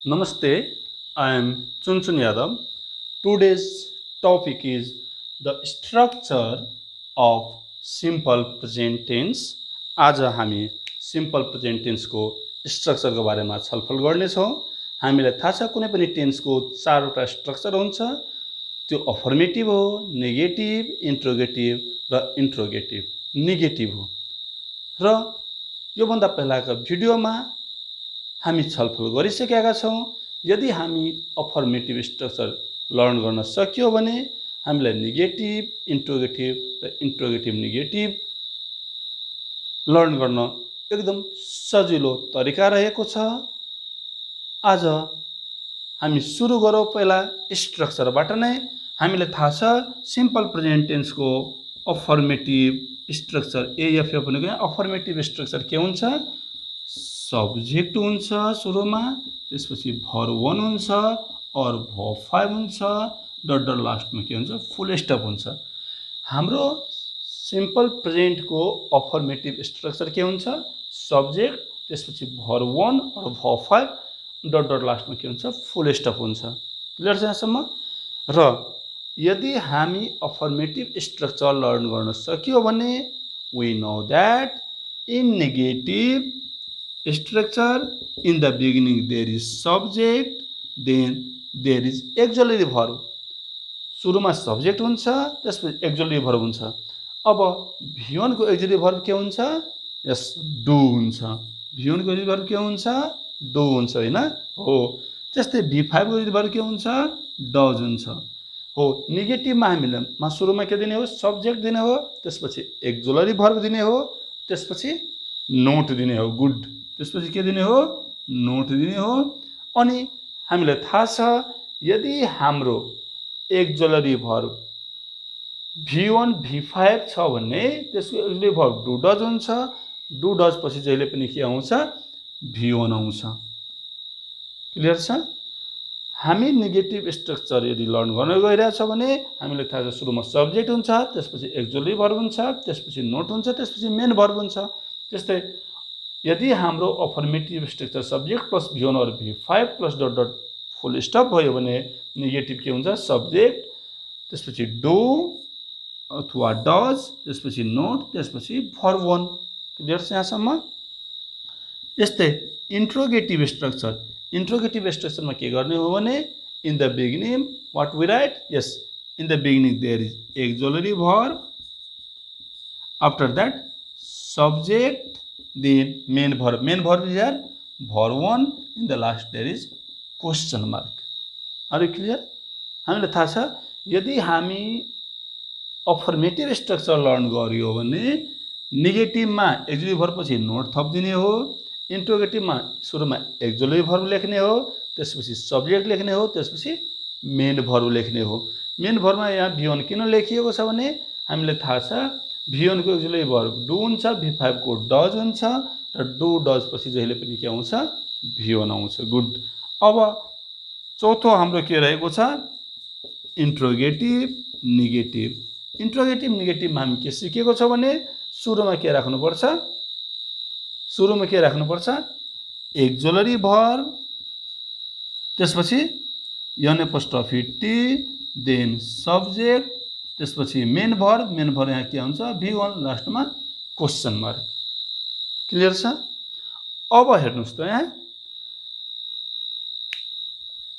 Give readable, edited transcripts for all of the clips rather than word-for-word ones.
Namaste, I am Chunchun Yadav. Today's topic is the structure of simple present tense. आज हामी simple present टेन्सको स्ट्रक्चरको बारेमा छलफल गर्नेछौँ। हामीलाई थाहा छ कुनै पनि टेन्सको चारवटा स्ट्रक्चर हुन्छ। त्यो अफर्मेटिभ हो, नेगेटिभ, इन्ट्रोगेटिभ र इन्ट्रोगेटिभ नेगेटिभ हो। र योभन्दा पहिलाको भिडियोमा हामी छलफल गरिसकेका छौँ। यदि हामी अफर्मेटिभ स्ट्रक्चर लर्न गर्न सक्यो भने हामीलाई नेगेटिभ, इन्ट्रोगेटिभ र इन्ट्रोगेटिभ नेगेटिभ लर्न गर्न एकदम सजिलो तरिका रहेको छ। आज हामी सुरु गरौँ पहिला स्ट्रक्चरबाट नै। हामीलाई थाहा छ सिम्पल प्रेजेन्ट टेन्सको अफर्मेटिभ स्ट्रक्चर एएफए भनेको अफर्मेटिभ स्ट्रक्चर के हुन्छ? सब्जेक्ट हुन्छ सुरुमा, त्यसपछि भर्ब 1 हुन्छ और भर्ब 5 हुन्छ, डट डट लास्टमा के हुन्छ? फुल स्टप हुन्छ। हाम्रो सिम्पल प्रेजेन्टको अफर्मेटिभ स्ट्रक्चर के हुन्छ? सब्जेक्ट, त्यसपछि भर्ब 1 और भर्ब 5, डट डट लास्टमा के हुन्छ? फुल स्टप हुन्छ। क्लियर छ यहाँसम्म? र यदि हामी अफर्मेटिभ स्ट्रक्चर लर्न गर्न सक्यो भने we know that in negative structure in the beginning there is subject, then there is auxiliary verb. सुरुमा सब्जेक्ट हुन्छ, त्यसपछि auxiliary verb हुन्छ। अब V1 को auxiliary verb के हुन्छ? यस, डू हुन्छ। V1 को auxiliary verb के हुन्छ? डू हुन्छ, हैन? हो। त्यस्तै V5 को auxiliary verb के हुन्छ? डज हुन्छ। हो, नेगेटिभमा हामीले सुरुमा के दिने हो? सब्जेक्ट दिने हो, त्यसपछि auxiliary verb दिने हो, त्यसपछि नोट दिने हो, गुड। त्यसपछि के दिने हो? नोट दिने हो। अनि हामीलाई थाहा छ यदि हाम्रो एक्जुलरी भर्ब V1 V5 छ भने त्यसको एक्जुलरी भर्ब डू डज हुन्छ। डू डज पछि जहिले पनि के आउँछ? V1 आउँछ। क्लियर छ? हामी नेगेटिभ स्ट्रक्चर यदि लर्न गर्न गइरहेछ भने हामीलाई थाहा छ सुरुमा सब्जेक्ट हुन्छ, त्यसपछि एक्जुलरी भर्ब हुन्छ, त्यसपछि नोट हुन्छ, त्यसपछि मेन भर्ब हुन्छ। त्यस्तै यदि हाम्रो affirmative structure subject plus V1 और V5 प्लस डट डट फुल स्टप भयो भने नेगेटिभ के हुन्छ? सब्जेक्ट, त्यसपछि डू अथवा डज, त्यसपछि नोट, त्यसपछि भर्ब 1। क्लियर छ यहाँसम्म? यस्तै इन्ट्रोगेटिभ स्ट्रक्चर। इन्ट्रोगेटिभ स्ट्रक्चरमा के गर्ने हो भने in the beginning what we write? Yes, in the beginning there is auxiliary verb, after that subject, then main verb is here verb 1, in the last there is question mark. Are you clear? हामीलाई थाहा छ यदि हामी affirmative structure learn गरियो भने नेगेटिभमा auxiliary verb पछि note थपिदिने हो, इन्ट्रोगेटिभमा सुरुमा एक्जुलरी भर्ब लेख्ने हो, त्यसपछि सब्जेक्ट लेख्ने हो, त्यसपछि मेन भर्ब लेख्ने हो। मेन भर्बमा यहाँ V1 किन लेखिएको छ भने हामीलाई थाहा छ V1 को एक्जुलरी भर्ब डू हुन्छ, V5 को डज हुन्छ र डू डज पछि जहिले पनि के आउँछ? V1 आउँछ, गुड। अब चौथो हाम्रो के रहेको छ? Interrogative negative. इन्ट्रोगेटिभ नेगेटिभमा हामी के सिकेको छ भने सुरुमा के राख्नुपर्छ? सुरुमा के राख्नुपर्छ? एक्जुलरी भर्ब, त्यसपछि N apostrophe T, then subject, त्यसपछि मेन भर्ब यहाँ के हुन्छ? V1, लास्टमा क्वेशन मार्क। क्लियर छ? अब हेर्नुस् त यहाँ,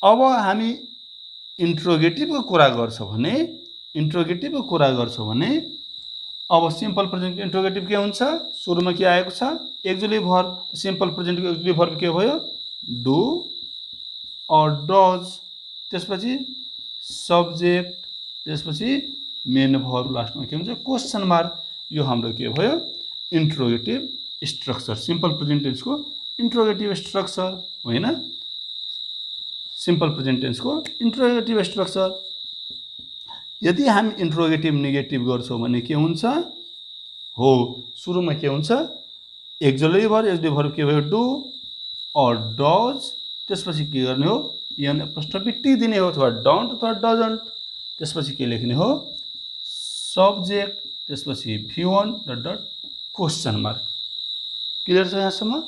अब हामी इन्ट्रोगेटिभको कुरा गर्छौँ भने अब सिम्पल प्रेजेन्टको इन्ट्रोगेटिभ के हुन्छ? सुरुमा के आएको छ? Auxiliary verb. सिम्पल प्रेजेन्टको एक्जुलरी भर्ब के भयो? डू और डज, त्यसपछि सब्जेक्ट, त्यसपछि मेन भर्ब, लास्टमा के हुन्छ? Question mark. यो हाम्रो के भयो? इन्ट्रोगेटिभ स्ट्रक्चर, सिम्पल प्रेजेन्ट टेन्सको इन्ट्रोगेटिभ स्ट्रक्चर, होइन? सिम्पल प्रेजेन्ट टेन्सको इन्ट्रोगेटिभ स्ट्रक्चर। यदि हामी इन्ट्रोगेटिभ नेगेटिभ गर्छौँ भने के हुन्छ? हो, सुरुमा के हुन्छ? एक्जुलरी भर्ब के भयो? डू और डज, त्यसपछि के गर्ने हो? एन एपोस्ट्रोफी टी दिने हो, अथवा डोन्ट अथवा डजन्ट, त्यसपछि के लेख्ने हो? सब्जेक्ट, त्यसपछि V1 dot dot question mark. Clear छ यहाँसम्म?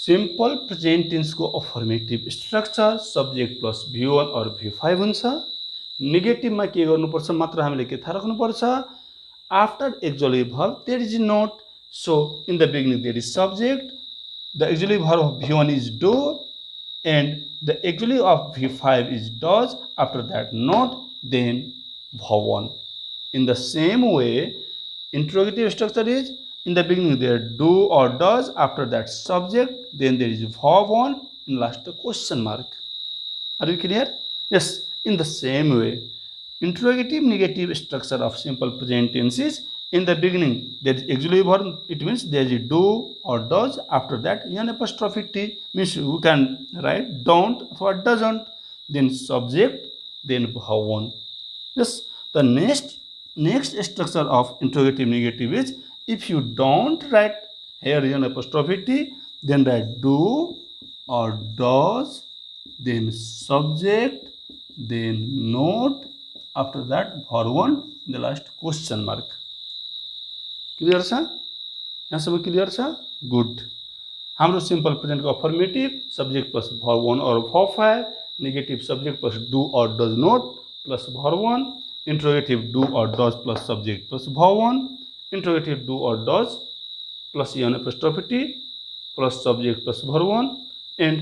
सिम्पल प्रेजेन्ट टेन्सको affirmative structure subject plus V1 और V5 हुन्छ। नेगेटिभमा के गर्नुपर्छ मात्र हामीले के थाहा राख्नुपर्छ, after actually verb there is not, so in the beginning there is subject, the actually verb of V1 is do and the auxiliary of V5 is does, after that not, then verb 1. In the same way, interrogative structure is in the beginning there do or does, after that subject, then there is verb 1, in last the question mark. Are you clear? Yes, in the same way, interrogative negative structure of simple present tense is in the beginning there is auxiliary verb, it means there is a do or does, after that an apostrophe t, means you can write don't or doesn't, then subject, then verb 1. Yes, the next structure of interrogative negative is if you don't write here an apostrophe t, then write do or does, then subject, then note, after that verb 1, the last question mark. Clear छ? यहाँसम्म clear छ? Good. हाम्रो simple प्रेजेन्टको affirmative subject plus verb 1 और verb 5, negative subject plus do or does not plus verb 1, interrogative do or does plus subject plus verb 1, interrogative do or does plus an apostrophe t plus subject plus verb 1, and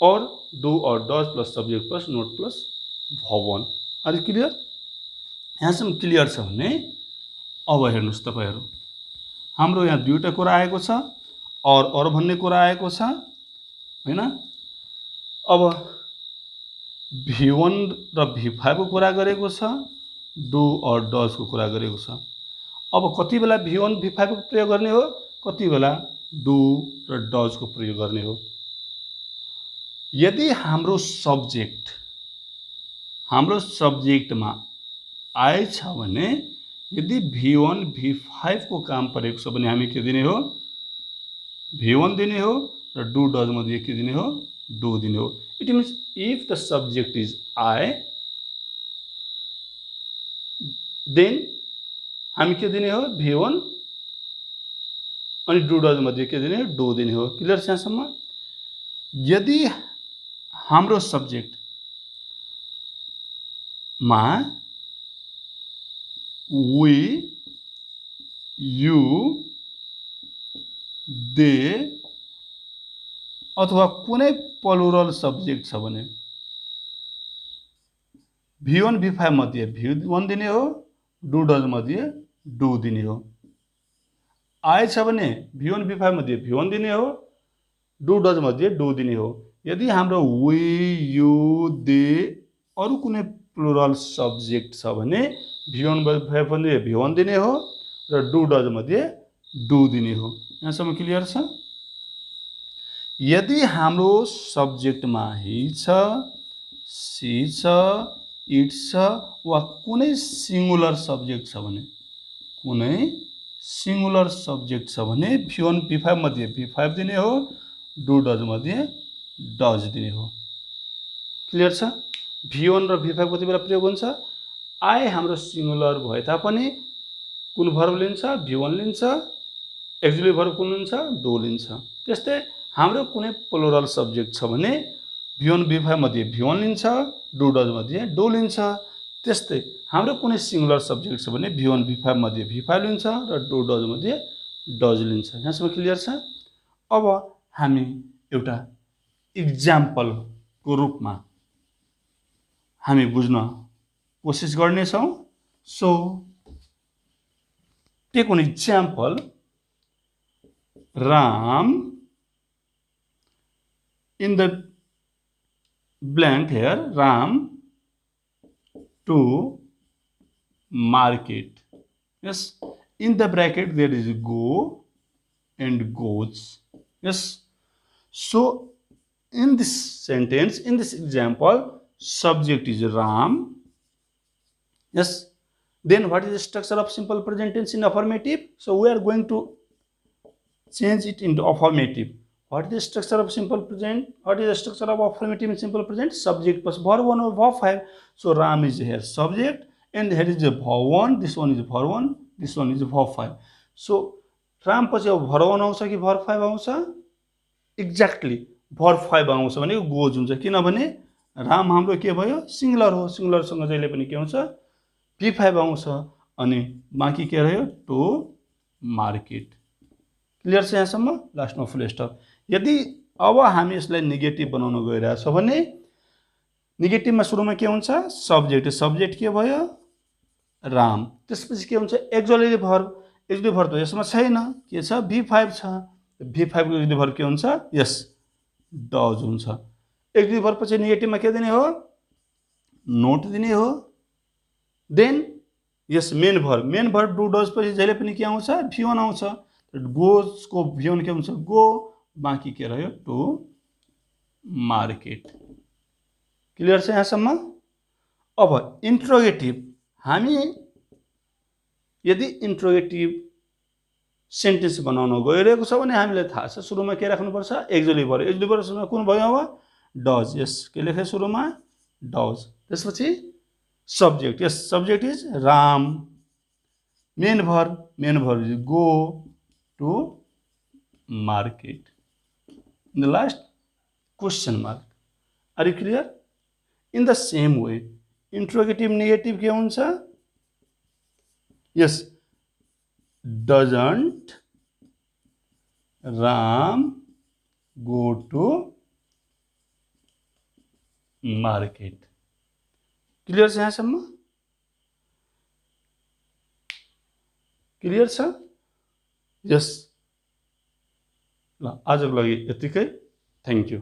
और do or does plus subject plus not plus verb 1. Are you clear? यहाँसम्म clear छ भने अब हेर्नुहोस् तपाईहरु, हाम्रो यहाँ दुईटा कुरा आएको छ और भन्ने कुरा आएको छ हैन। अब V1 र V5 को कुरा गरेको छ, डु और डज को कुरा गरेको छ। अब कति बेला V1 V5 को प्रयोग गर्ने हो, कति बेला डु र डज को प्रयोग गर्ने हो। यदि हाम्रो सब्जेक्टमा आइ छ भने, यदि V1 V5 को काम परेको छ भने हामी के दिने हो, V1 दिने हो र डु डज मध्ये के दिने हो, डु दिने हो। It means if the subject is I, then हामी के दिने हो, V1, अनि डु डज मध्ये के दिने हो, डु दिने हो। क्लियर छ यहाँसम्म? यदि हाम्रो सब्जेक्ट मा we, you, they अथवा कुनै प्लुरल सब्जेक्ट छ भने V1 V5 मध्ये V1 दिने हो, डु डज मध्ये डु दिने हो। आइ छ भने V1 V5 मध्ये V1 दिने हो, डु डज मध्ये डु दिने हो। यदि हाम्रो we, you, they अरु कुनै प्लुरल सब्जेक्ट छ भने V1 V5 मध्ये V1 दिने हो र डु डज मध्ये डु दिने हो। यहाँसम्म क्लियर छ? यदि हाम्रो सब्जेक्टमा he छ, she छ, it छ वा कुनै सिंगुलर सब्जेक्ट छ भने, V1 V5 मध्ये V5 दिने हो, डु डज मध्ये डज दिने हो। क्लियर छ? V1 र V5 कति बेला प्रयोग हुन्छ? आई हाम्रो सिंगुलर भए तापनि कुन भर्ब लिन्छ? V1 लिन्छ। एक्जुअली भर्ब कुन लिन्छ? डु लिन्छ। त्यस्तै हाम्रो कुनै प्लुरल सब्जेक्ट छ भने V1 V5 मध्ये V1 लिन्छ, डु डज मध्ये डु लिन्छ। त्यस्तै हाम्रो कुनै सिंगुलर सब्जेक्ट छ भने V1 V5 मध्ये V5 लिन्छ र डु डज मध्ये डज लिन्छ। यहाँसम्म क्लियर छ? अब हामी एउटा इक्जाम्पलको रूपमा हामी बुझ्न कोशिश गर्नेछौं। So take an example, Ram in the blank here, Ram to market. Yes, in the bracket there is go and goes. Yes, so in this sentence, in this example, subject is Ram. Yes, then what is the structure of simple present tense in affirmative? So we are going to change it into affirmative. What is the structure of simple present? What is the structure of affirmative in simple present? Subject plus verb 1 or verb 5. So Ram is here subject, and here is the verb 1, this one is verb 1, this one is verb 5. So Ram पछि अब verb 1 आउँछ कि verb 5 आउँछ? Exactly भर 5 आउँछ भने goes हुन्छ, किनभने राम हाम्रो के भयो सिङ्गुलर हो, सिङ्गुलरसँग जहिले पनि के हुन्छ V5 आउँछ, अनि बाँकी के रह्यो टु मार्केट। क्लियर छ यहाँसम्म? लास्टमा फुल स्टप। यदि अब हामी यसलाई नेगेटिभ बनाउन गइरहेको छ भने नेगेटिभमा सुरुमा के हुन्छ सब्जेक्ट, सब्जेक्ट के भयो राम, त्यसपछि के हुन्छ एक्जुअली भर्ब, एक्जुअली भर्ब त यसमा छैन, के छ V5 छ, V5 को एक्जुअली भर्ब के हुन्छ यस डज हुन्छ। एक्जुअली भर्ब पछि नेगेटिभमा के दिने हो नोट दिने हो। देन यस main verb, main verb do does पछि जहिले पनि के आउँछ V1 आउँछ, गोज को V1 के हुन्छ गो, बाँकी के रह्यो टु मार्केट। क्लियर छ यहाँसम्म? अब इन्ट्रोगेटिभ, हामी यदि इन्ट्रोगेटिभ सेन्टेन्स बनाउन गइरहेको छ भने हामीलाई थाहा छ सुरुमा के राख्नुपर्छ एक्जुअली भर्ब, एक्जुअली भर्ब सुरुमा कुन भयो अब डज, यस के लेखे सुरुमा डज, त्यसपछि सब्जेक्ट, यस subject is Ram, main verb is go to market, in the last question mark. Are you clear? In the same way interrogative negative के हुन्छ यस doesn't Ram go to market. Clear छ यहाँसम्म? क्लियर छ? यस ल आजको लागि यतिकै, थ्याङ्क यू।